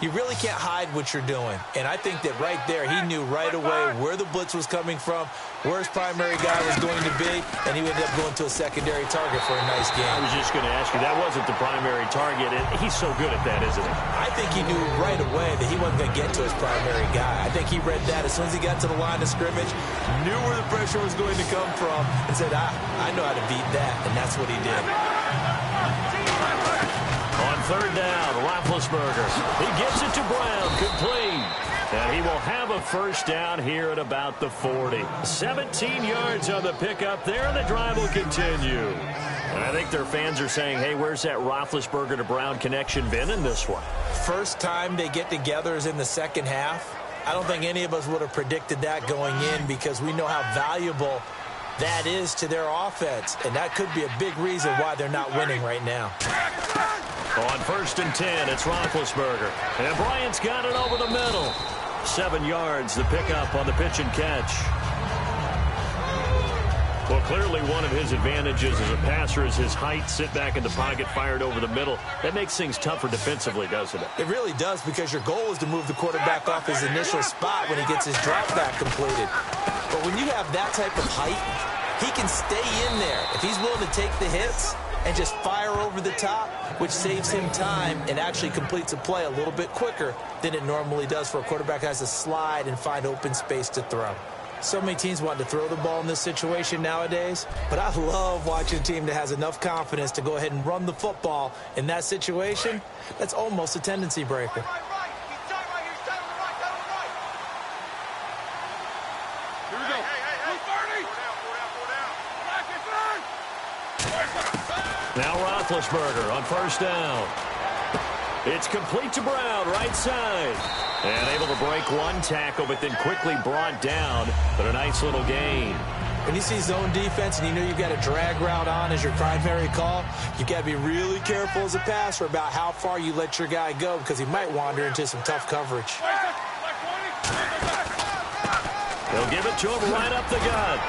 Speaker 3: You really can't hide what you're doing. And I think that right there, he knew right away where the blitz was coming from, where his primary guy was going to be, and he ended up going to a secondary target for a nice game.
Speaker 2: I was just going to ask you, that wasn't the primary target, and he's so good at that, isn't he?
Speaker 3: I think he knew right away that he wasn't going to get to his primary guy. I think he read that as soon as he got to the line of scrimmage, knew where the pressure was going to come from, and said, I know how to beat that, and that's what he did.
Speaker 2: On third down, Roethlisberger. He gets it to Brown, complete. And he will have a first down here at about the 40. 17 yards on the pickup there, and the drive will continue. And I think their fans are saying, hey, where's that Roethlisberger to Brown connection been in this one?
Speaker 3: First time they get together is in the second half. I don't think any of us would have predicted that going in because we know how valuable that is to their offense. And that could be a big reason why they're not winning right now.
Speaker 2: On first and 10, it's Roethlisberger. And Bryant's got it over the middle. 7 yards, the pickup on the pitch and catch. Well, clearly one of his advantages as a passer is his height. Sit back in the pocket, fired over the middle. That makes things tougher defensively, doesn't it?
Speaker 3: It really does, because your goal is to move the quarterback off his initial spot when he gets his drop back completed. But when you have that type of height, he can stay in there. If he's willing to take the hits and just fire over the top, which saves him time and actually completes a play a little bit quicker than it normally does for a quarterback who has to slide and find open space to throw. So many teams want to throw the ball in this situation nowadays, but I love watching a team that has enough confidence to go ahead and run the football in that situation. That's almost a tendency breaker.
Speaker 2: Now Roethlisberger on first down. It's complete to Brown, right side. And able to break one tackle, but then quickly brought down. But a nice little gain.
Speaker 3: When you see zone defense and you know you've got a drag route on as your primary call, you've got to be really careful as a passer about how far you let your guy go, because he might wander into some tough coverage.
Speaker 2: They'll give it to him right up the gut.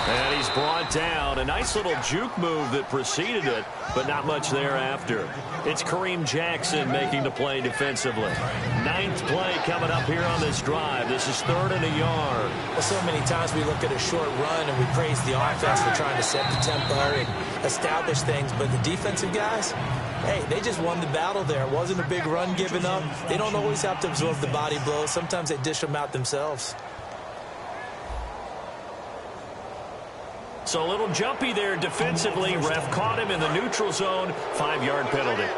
Speaker 2: And he's brought down. A nice little juke move that preceded it, but not much thereafter. It's Kareem Jackson making the play defensively. 9th play coming up here on this drive. This is 3rd and a yard.
Speaker 3: Well, so many times we look at a short run and we praise the offense for trying to set the tempo and establish things, but the defensive guys, hey, they just won the battle there. It wasn't a big run given up. They don't always have to absorb the body blows. Sometimes they dish them out themselves.
Speaker 2: So a little jumpy there defensively. Ref caught him in the neutral zone. 5-yard penalty.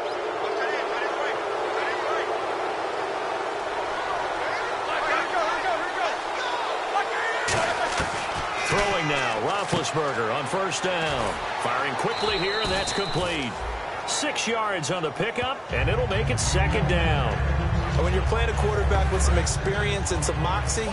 Speaker 2: Throwing now, Roethlisberger on first down. Firing quickly here, and that's complete. 6 yards on the pickup, and it'll make it 2nd down.
Speaker 3: When you're playing a quarterback with some experience and some moxie,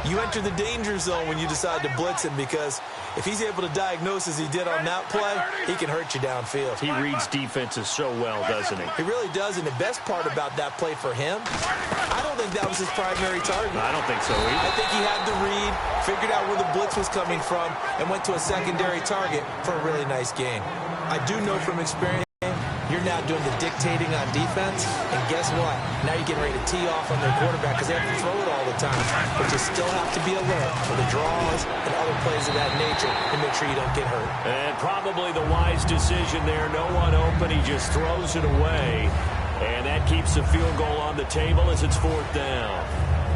Speaker 3: you enter the danger zone when you decide to blitz him, because if he's able to diagnose as he did on that play, he can hurt you downfield.
Speaker 2: He reads defenses so well, doesn't he?
Speaker 3: He really does, and the best part about that play for him, I don't think that was his primary target.
Speaker 2: I don't think so either.
Speaker 3: I think he had the read, figured out where the blitz was coming from, and went to a secondary target for a really nice gain. I do know from experience, you're now doing the dictating on defense, and guess what? Now you're getting ready to tee off on their quarterback because they have to throw it all the time. But you still have to be alert for the draws and other plays of that nature to make sure you don't get hurt.
Speaker 2: And probably the wise decision there. No one open. He just throws it away. And that keeps the field goal on the table as it's 4th down.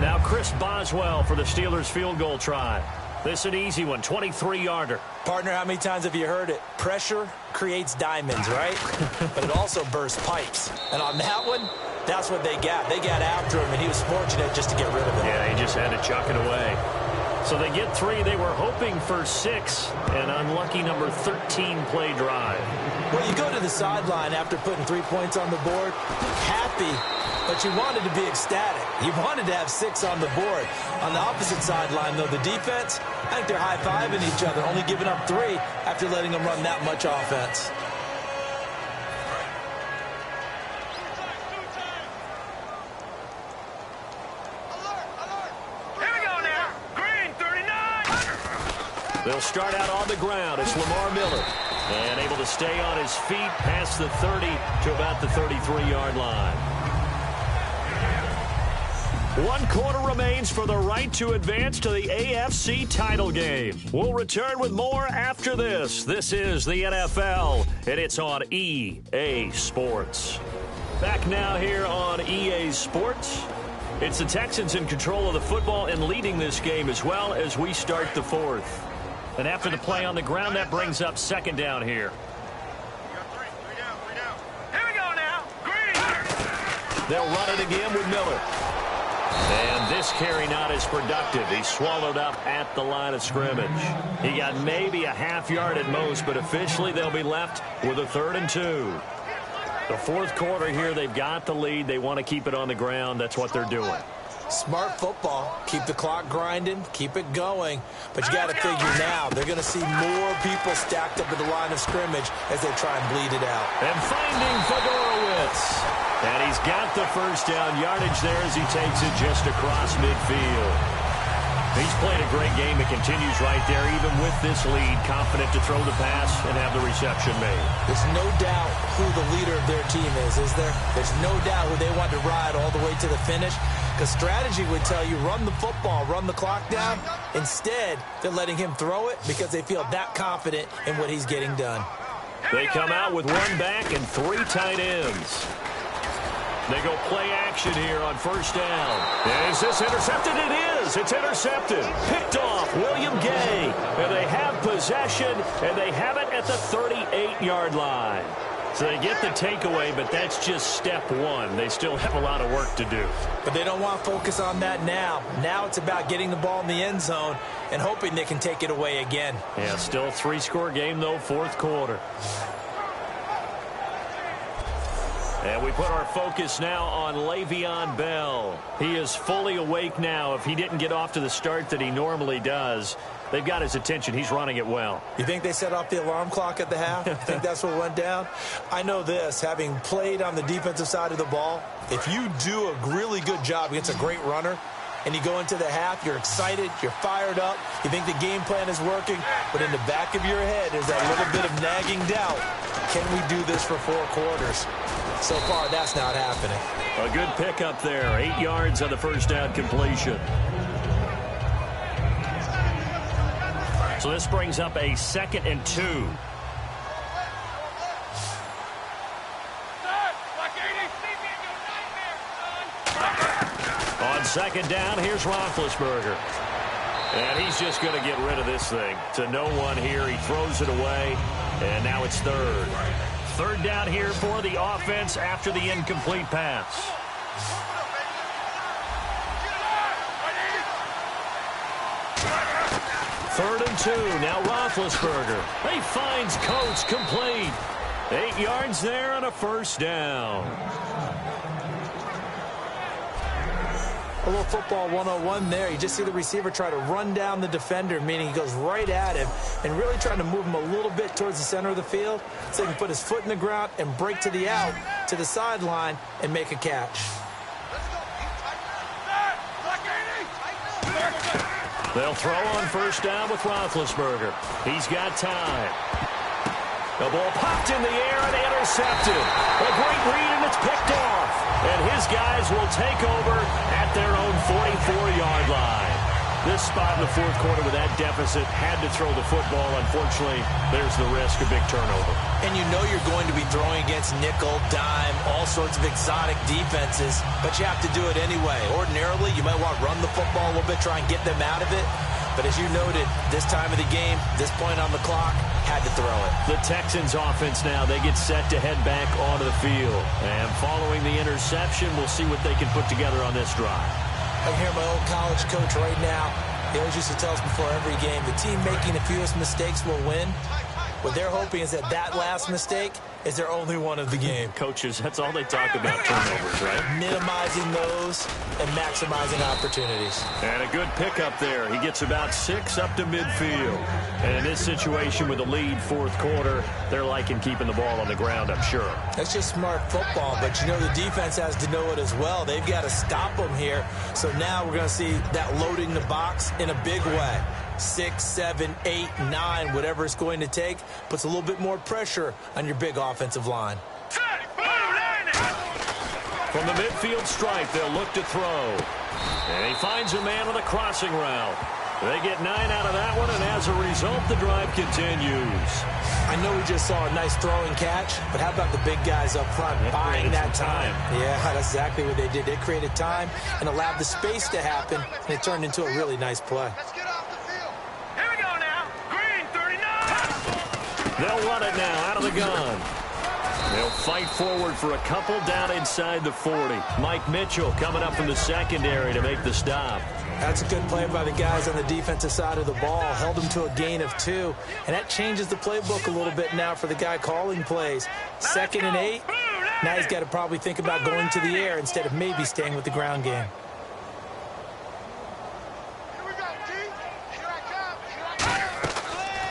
Speaker 2: Now Chris Boswell for the Steelers field goal try. This is an easy one, 23-yarder.
Speaker 3: Partner, how many times have you heard it? Pressure creates diamonds, right? But it also bursts pipes. And on that one, that's what they got. They got after him, and he was fortunate just to get rid of it.
Speaker 2: Yeah, he just had to chuck it away. So they get 3. They were hoping for 6. An unlucky number 13 play drive.
Speaker 3: Well, you go to the sideline after putting 3 points on the board, happy, but you wanted to be ecstatic. You wanted to have 6 on the board. On the opposite sideline, though, the defense, I think they're high-fiving each other, only giving up 3 after letting them run that much offense.
Speaker 5: Here we go now. Green, 39.
Speaker 2: They'll start out on the ground. It's Lamar Miller. And able to stay on his feet past the 30 to about the 33-yard line. 1 quarter remains for the right to advance to the AFC title game. We'll return with more after this. This is the NFL, and it's on EA Sports. Back now here on EA Sports. It's the Texans in control of the football and leading this game as well as we start the fourth. And after the play on the ground, that brings up second down here.
Speaker 5: Here we go now. Green.
Speaker 2: They'll run it again with Miller. And this carry not as productive. He swallowed up at the line of scrimmage. He got maybe a half yard at most, but officially they'll be left with a 3rd and 2. The fourth quarter here, they've got the lead. They want to keep it on the ground. That's what they're doing.
Speaker 3: Smart football. Keep the clock grinding. Keep it going. But you got to figure now they're going to see more people stacked up at the line of scrimmage as they try and bleed it out.
Speaker 2: And finding Fedorowicz. And he's got the first down yardage there as he takes it just across midfield. He's played a great game. It continues right there, even with this lead, confident to throw the pass and have the reception made.
Speaker 3: There's no doubt who the leader of their team is there? There's no doubt who they want to ride all the way to the finish. Because strategy would tell you, run the football, run the clock down. Instead, they're letting him throw it because they feel that confident in what he's getting done.
Speaker 2: They come out with 1 back and 3 tight ends. They go play action here on first down. Is this intercepted? It is. It's intercepted. Picked off William Gay. And they have possession, and they have it at the 38-yard line. So they get the takeaway, but that's just step 1. They still have a lot of work to do.
Speaker 3: But they don't want to focus on that now. Now it's about getting the ball in the end zone and hoping they can take it away again.
Speaker 2: Yeah, still a 3-score game, though, fourth quarter. And we put our focus now on Le'Veon Bell. He is fully awake now. If he didn't get off to the start that he normally does, they've got his attention. He's running it well.
Speaker 3: You think they set off the alarm clock at the half? You think that's what went down? I know this, having played on the defensive side of the ball, if you do a really good job against a great runner, and you go into the half, you're excited, you're fired up, you think the game plan is working, but in the back of your head is that little bit of nagging doubt. Can we do this for 4 quarters? So far, that's not happening.
Speaker 2: A good pickup there. 8 yards on the first down completion. So this brings up a 2nd and 2. On second down, here's Roethlisberger. And he's just going to get rid of this thing. To no one here. He throws it away. And now it's 3rd. 3rd down here for the offense after the incomplete pass. Third and 2. Now Roethlisberger. He finds Coates complete. 8 yards there on a first down.
Speaker 3: A little football 101 there. You just see the receiver try to run down the defender, meaning he goes right at him and really trying to move him a little bit towards the center of the field so he can put his foot in the ground and break to the out, to the sideline, and make a catch.
Speaker 2: They'll throw on first down with Roethlisberger. He's got time. The ball popped in the air and intercepted. A great read, and it's picked off. And his guys will take over at their own 44-yard line. This spot in the fourth quarter with that deficit had to throw the football. Unfortunately, there's the risk of big turnover.
Speaker 3: And you know you're going to be throwing against nickel, dime, all sorts of exotic defenses, but you have to do it anyway. Ordinarily, you might want to run the football a little bit, try and get them out of it. But as you noted, this time of the game, this point on the clock, had to throw it.
Speaker 2: The Texans offense now, they get set to head back onto the field. And following the interception, we'll see what they can put together on this drive.
Speaker 3: I hear my old college coach right now. He always used to tell us before every game, the team making the fewest mistakes will win. What they're hoping is that last mistake is their only one of the game.
Speaker 2: Coaches, that's all they talk about, turnovers, right?
Speaker 3: Minimizing those and maximizing opportunities.
Speaker 2: And a good pickup there. He gets about 6 up to midfield. And in this situation with a lead fourth quarter, they're liking keeping the ball on the ground, I'm sure.
Speaker 3: That's just smart football, but you know the defense has to know it as well. They've got to stop them here. So now we're going to see that loading the box in a big way. 6, 7, 8, 9, whatever it's going to take, puts a little bit more pressure on your big offensive line.
Speaker 2: From the midfield stripe, they'll look to throw. And he finds a man on the crossing route. They get 9 out of that one, and as a result, the drive continues.
Speaker 3: I know we just saw a nice throwing catch, but how about the big guys up front buying that time? Yeah, that's exactly what they did. They created time and allowed the space to happen, and it turned into a really nice play.
Speaker 5: Let's get off the field. Here we go now. Green 39.
Speaker 2: They'll run it now out of the gun. They'll fight forward for a couple down inside the 40. Mike Mitchell coming up from the secondary to make the stop.
Speaker 3: That's a good play by the guys on the defensive side of the ball. Held them to a gain of 2. And that changes the playbook a little bit now for the guy calling plays. 2nd and 8. Now he's got to probably think about going to the air instead of maybe staying with the ground game.
Speaker 5: Here we go, D. Here I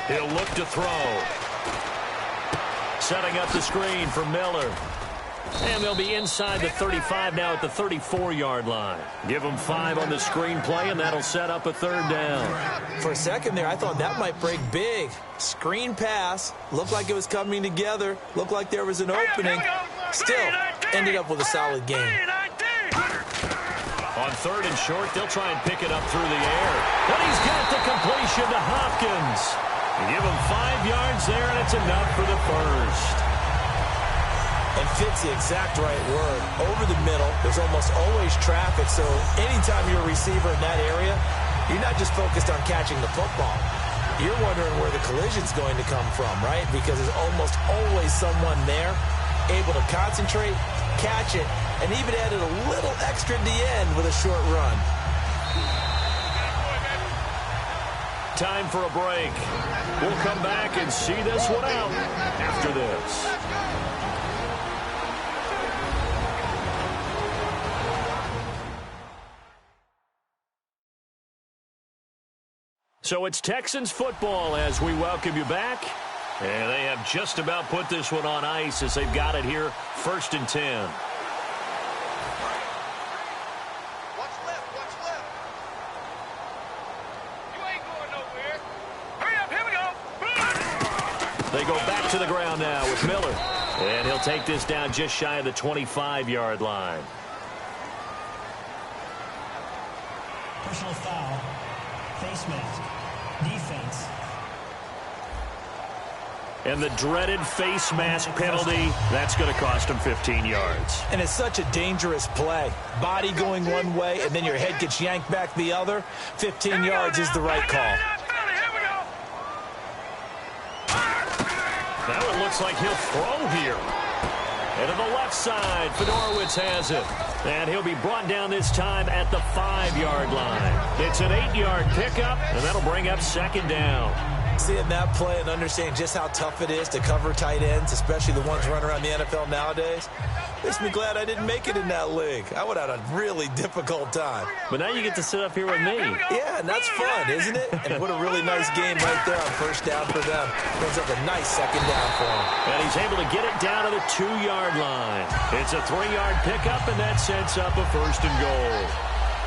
Speaker 5: come.
Speaker 2: He'll look to throw. Setting up the screen for Miller. And they'll be inside the 35 now at the 34-yard line. Give them 5 on the screen play, and that'll set up a 3rd down.
Speaker 3: For a second there, I thought that might break big. Screen pass. Looked like it was coming together. Looked like there was an opening. Still, ended up with a solid gain.
Speaker 2: On 3rd and short, they'll try and pick it up through the air. And he's got the completion to Hopkins. Give him 5 yards there, and it's enough for the first.
Speaker 3: And fits the exact right word. Over the middle, there's almost always traffic, so anytime you're a receiver in that area, you're not just focused on catching the football. You're wondering where the collision's going to come from, right? Because there's almost always someone there able to concentrate, catch it, and even added a little extra at the end with a short run.
Speaker 2: Time for a break. We'll come back and see this one out after this. So it's Texans football as we welcome you back. And they have just about put this one on ice as they've got it here, 1st and 10.
Speaker 5: What's left? What's left? You ain't going nowhere. Hurry up, here we go.
Speaker 2: They go back to the ground now with Miller. And he'll take this down just shy of the 25-yard line.
Speaker 4: Personal foul. Face mask. Defense.
Speaker 2: And the dreaded face mask penalty, that's going to cost him 15 yards.
Speaker 3: And it's such a dangerous play. Body going one way, and then your head gets yanked back the other. 15 yards is the right call.
Speaker 2: Now it looks like he'll throw here. And to the left side, Fedorowicz has it. And he'll be brought down this time at the 5-yard line. It's an 8-yard pickup, and that'll bring up 2nd down.
Speaker 3: Seeing that play and understanding just how tough it is to cover tight ends, especially the ones running around the NFL nowadays, makes me glad I didn't make it in that league. I would have had a really difficult time.
Speaker 2: But now you get to sit up here with me.
Speaker 3: Yeah, and that's fun, isn't it? And what a really nice game right there on 1st down for them. Brings up a nice 2nd down for them.
Speaker 2: And he's able to get it down to the 2-yard line. It's a 3-yard pickup, and that sets up a 1st and goal.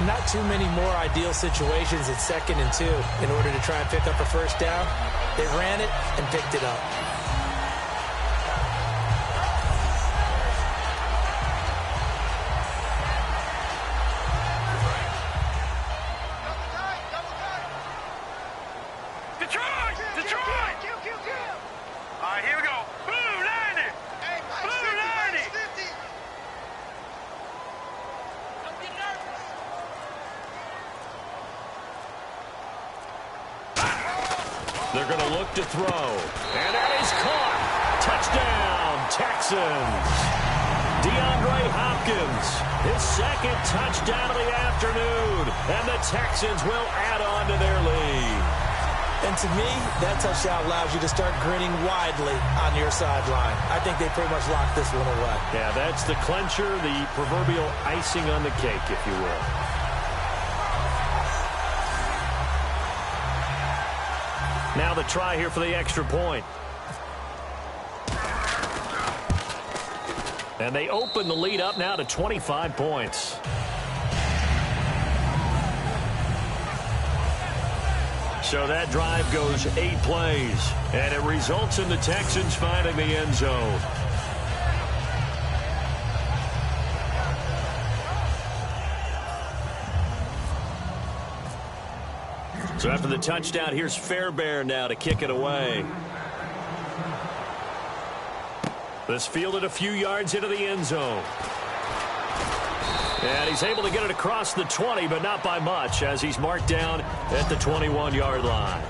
Speaker 3: Not too many more ideal situations at 2nd and 2 in order to try and pick up a 1st down. They ran it and picked it up.
Speaker 5: Detroit! All right, here we go. Blue 90! Blue 90! Don't get nervous.
Speaker 2: They're going to look to throw. And that is caught. Touchdown, Texans. DeAndre Hopkins, his 2nd touchdown of the afternoon. And the Texans will add on to their lead.
Speaker 3: And to me, that touchdown allows you to start grinning widely on your sideline. I think they pretty much locked this one away.
Speaker 2: Yeah, that's the clincher, the proverbial icing on the cake, if you will. Now the try here for the extra point. And they open the lead up now to 25 points. So that drive goes 8 plays, and it results in the Texans finding the end zone. So after the touchdown, here's Fairbairn now to kick it away. This fielded a few yards into the end zone. And he's able to get it across the 20, but not by much, as he's marked down at the 21-yard line.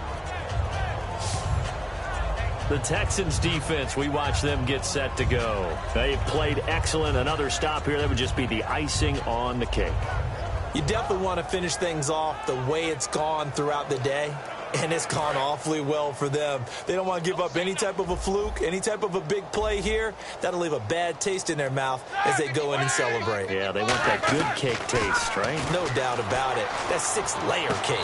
Speaker 2: The Texans defense, we watch them get set to go. They've played excellent. Another stop here, that would just be the icing on the cake.
Speaker 3: You definitely want to finish things off the way it's gone throughout the day. And it's gone awfully well for them. They don't want to give up any type of a fluke, any type of a big play here. That'll leave a bad taste in their mouth as they go in and celebrate.
Speaker 2: Yeah, they want that good cake taste, right?
Speaker 3: No doubt about it. That 6-layer cake.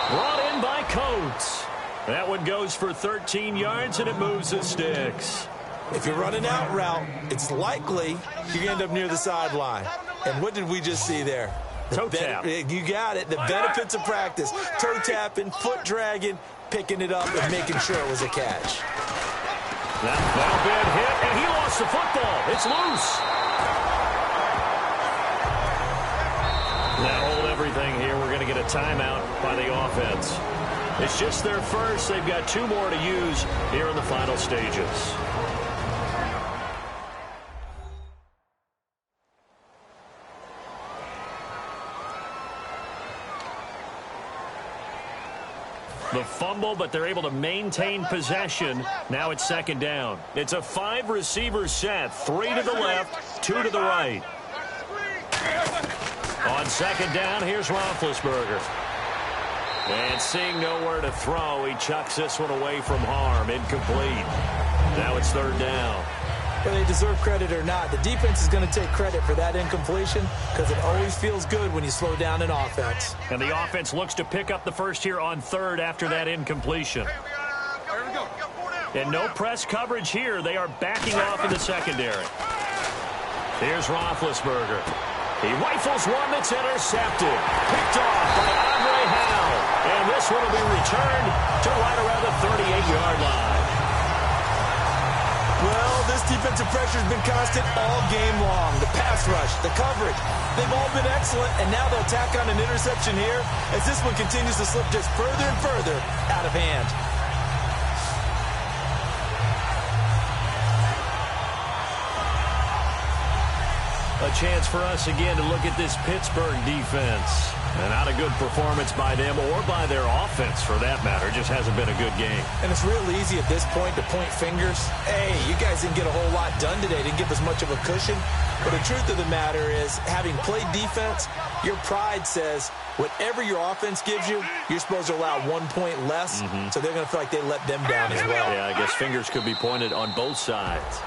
Speaker 2: Brought in by Coates. That one goes for 13 yards, and it moves the sticks.
Speaker 3: If you're running out route, it's likely you're going to end up near the sideline. And what did we just see there?
Speaker 2: Toe tap.
Speaker 3: You got it. The benefits of practice. Toe tapping, foot dragging, picking it up, and making sure it was a catch.
Speaker 2: That bad hit, and he lost the football. It's loose. Now hold everything here. We're going to get a timeout by the offense. It's just their first. They've got 2 more to use here in the final stages. The fumble, but they're able to maintain possession. Now it's second down. It's a 5-receiver set. 3 to the left, 2 to the right. On second down, here's Roethlisberger. And seeing nowhere to throw, he chucks this one away from harm. Incomplete. Now it's third down.
Speaker 3: Whether they deserve credit or not, the defense is going to take credit for that incompletion because it always feels good when you slow down an offense.
Speaker 2: And the offense looks to pick up the first here on third after that incompletion. And no press coverage here. They are backing off in the secondary. Here's Roethlisberger. He rifles one that's intercepted. Picked off by Andre Howe. And this one will be returned to right around the 38-yard line.
Speaker 3: Well, this defensive pressure has been constant all game long. The pass rush, the coverage, they've all been excellent, and now they'll tack on an interception here as this one continues to slip just further and further out of hand.
Speaker 2: A chance for us again to look at this Pittsburgh defense. And not a good performance by them or by their offense, for that matter. Just hasn't been a good game.
Speaker 3: And it's real easy at this point to point fingers. Hey, you guys didn't get a whole lot done today. Didn't give us much of a cushion. But the truth of the matter is, having played defense, your pride says whatever your offense gives you, you're supposed to allow 1 point less. So they're going to feel like they let them down as well.
Speaker 2: Yeah, I guess fingers could be pointed on both sides.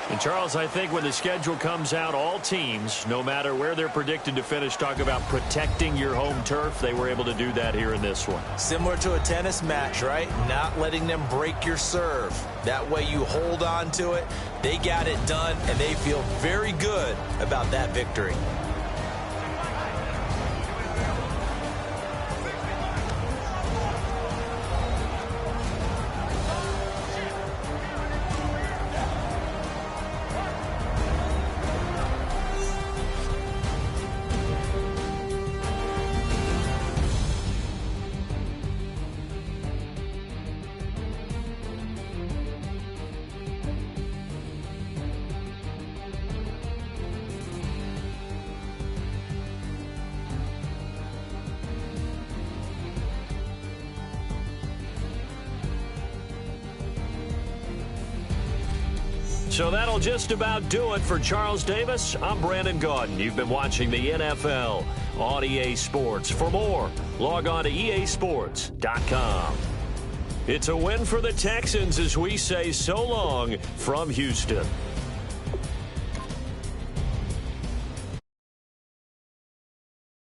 Speaker 2: And Charles, I think when the schedule comes out, all teams, no matter where they're predicted to finish, talk about protecting your home turf. They were able to do that here in this one.
Speaker 3: Similar to a tennis match, right? Not letting them break your serve. That way you hold on to it. They got it done, and they feel very good about that victory.
Speaker 2: So that'll just about do it for Charles Davis. I'm Brandon Gaudin. You've been watching the NFL on EA Sports. For more, log on to easports.com. It's a win for the Texans as we say so long from Houston.